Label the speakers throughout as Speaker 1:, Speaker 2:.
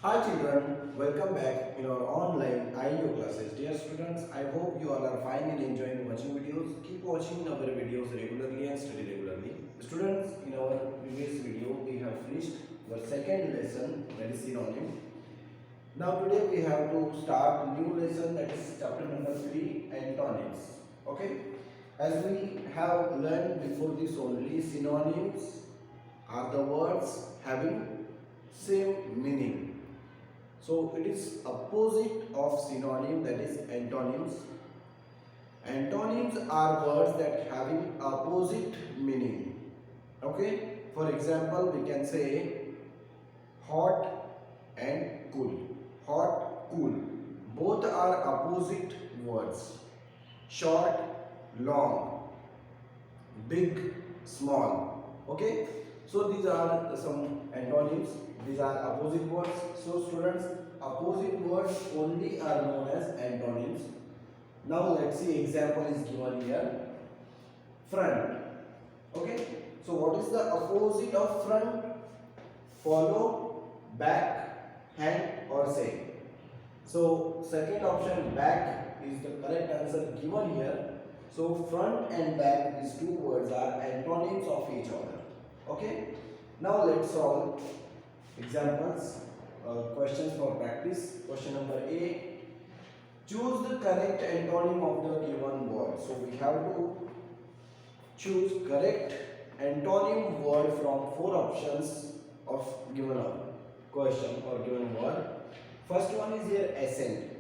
Speaker 1: Hi children, welcome back in our online IEO classes. Dear students, I hope you all are fine and enjoying watching videos. Keep watching our videos regularly and study regularly. Students, in our previous video, we have finished our second lesson, that is synonym. Now today we have to start a new lesson, that is chapter number 3, antonyms. Okay? As we have learned before this only, synonyms are the words having same meaning. So it is opposite of synonym, that is antonyms. Antonyms are words that having opposite meaning. Okay? For example, we can say hot and cool. Hot, cool. Both are opposite words. Short, long. Big, small. Okay? So these are some antonyms. These are opposite words. So students, opposite words only are known as antonyms. Now let's see, example is given here. Front. Okay? So what is the opposite of front? Follow, back, hand or say. So second option, back, is the correct answer given here. So front and back, these two words are antonyms of each other. Okay? Now let's solve examples, questions for practice. Question number A. Choose the correct antonym of the given word. So we have to choose correct antonym word from four options of given question or given word. First one is here ascend.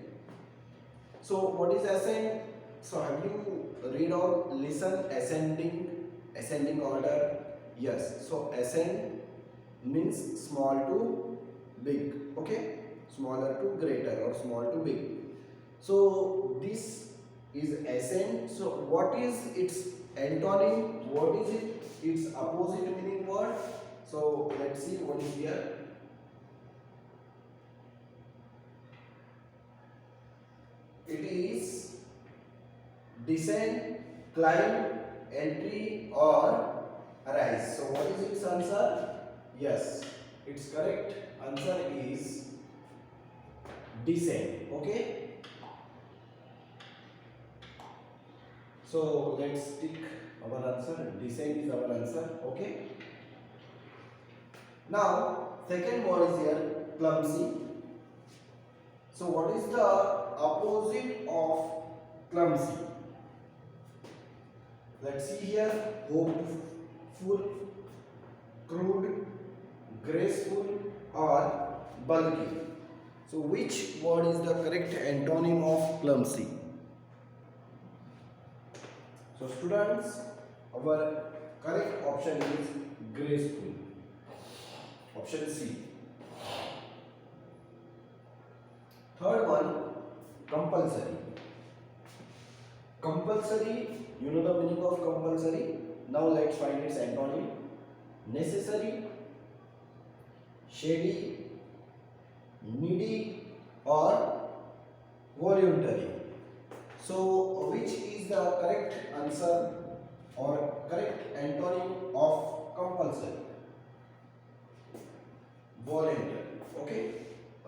Speaker 1: So what is ascend? So have you read or listen ascending order? Yes. So ascend means small to big. Okay, smaller to greater or small to big. So this is ascend. So what is its antonym? What is it? Its opposite meaning word. So let's see what is here. It is descend, climb, entry or rise. So what is its answer? Yes, its correct answer is descend. Okay. So let's tick our answer. Descend is our answer. Okay. Now second word is here clumsy. So what is the opposite of clumsy? Let's see here. Hopeful, crude, graceful or bulky. So which word is the correct antonym of clumsy? So students, our correct option is graceful. Option C. Third one, compulsory. Compulsory, you know the meaning of compulsory. Now let's find its antonym. Necessary, shady, needy or voluntary. So which is the correct answer or correct antonym of compulsory? Voluntary. Okay,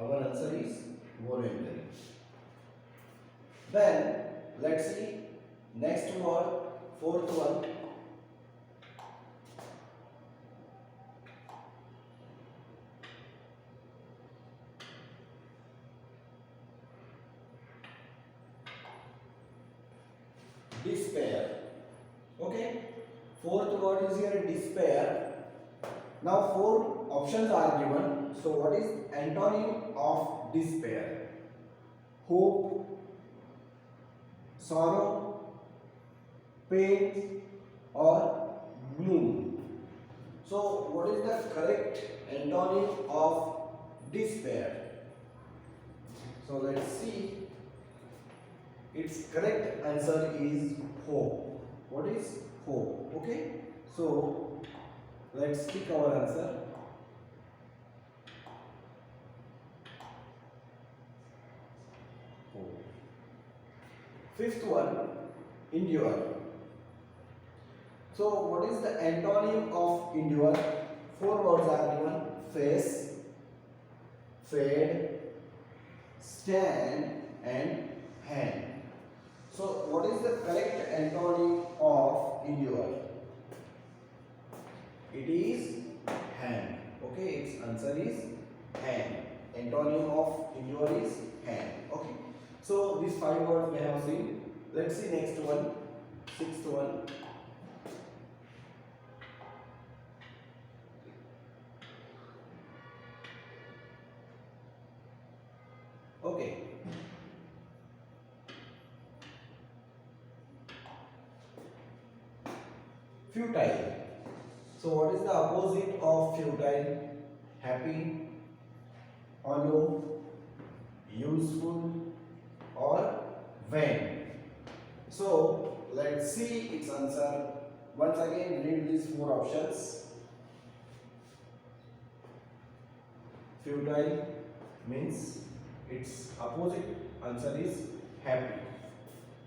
Speaker 1: our answer is voluntary. Then let's see next word, fourth one. Despair. Okay, fourth word is here despair. Now four options are given. So what is antonym of despair? Hope, sorrow, pain or gloom. So what is the correct antonym of despair? So let's see. Its correct answer is hope. What is hope? Okay. So let's pick our answer. Hope. Fifth one, endure. So what is the antonym of endure? Four words are given: face, fed, stand, and hand. So what is the correct antonym of endure? It is hand. Okay, its answer is hand. Antonym of endure is hand. Okay. So these 5 words we have seen. Let's see next one, sixth one. Okay. Futile. So what is the opposite of futile? Happy, hollow, useful, or vain. So let's see its answer. Once again, read these 4 options. Futile means its opposite answer is happy.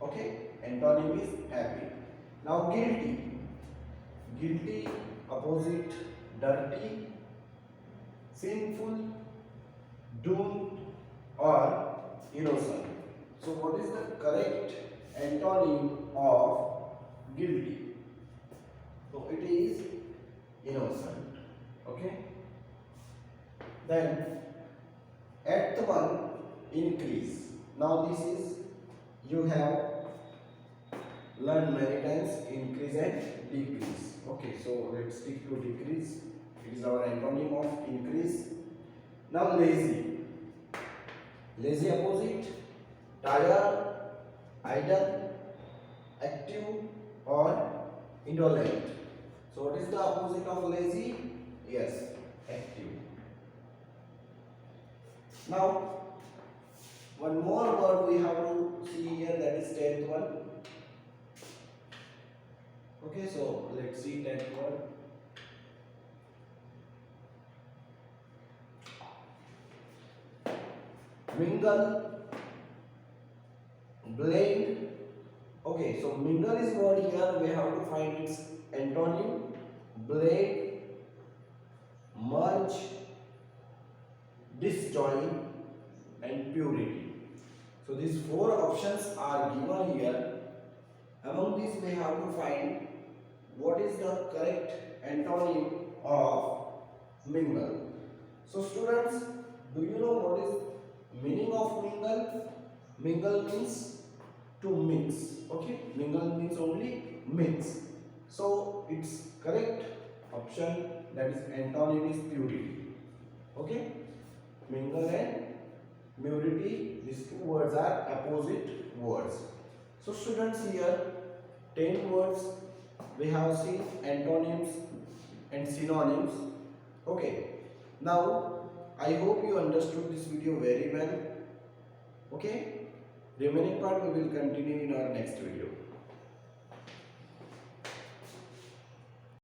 Speaker 1: Okay, antonym is happy. Now guilty. Guilty opposite dirty, sinful, doomed, or innocent. So what is the correct antonym of guilty? So it is innocent. Okay. Then at one, increase. Now this is, you have learned many times, increase and decrease. Okay, so let's stick to decrease. It is our antonym of increase. Now lazy. Lazy opposite tired, idle, active, or indolent. So what is the opposite of lazy? Yes, active. Now one more word we have to see here, that is 10th one. Okay, so let's see 10th word. Mingle, blend. Okay, so mingle is word here, we have to find its antonym. Blend, merge, disjoin, and purity. So these 4 options are given here. Among these we have to find what is the correct antonym of mingle. So students, do you know what is meaning of mingle? Mingle means to mix. Okay, mingle means only mix. So its correct option, that is antonym, is purity. Okay, mingle and purity, these 2 words are opposite words. So students, here 10 words we have seen, antonyms and synonyms. Okay, now I hope you understood this video very well. Okay, remaining part we will continue in our next video.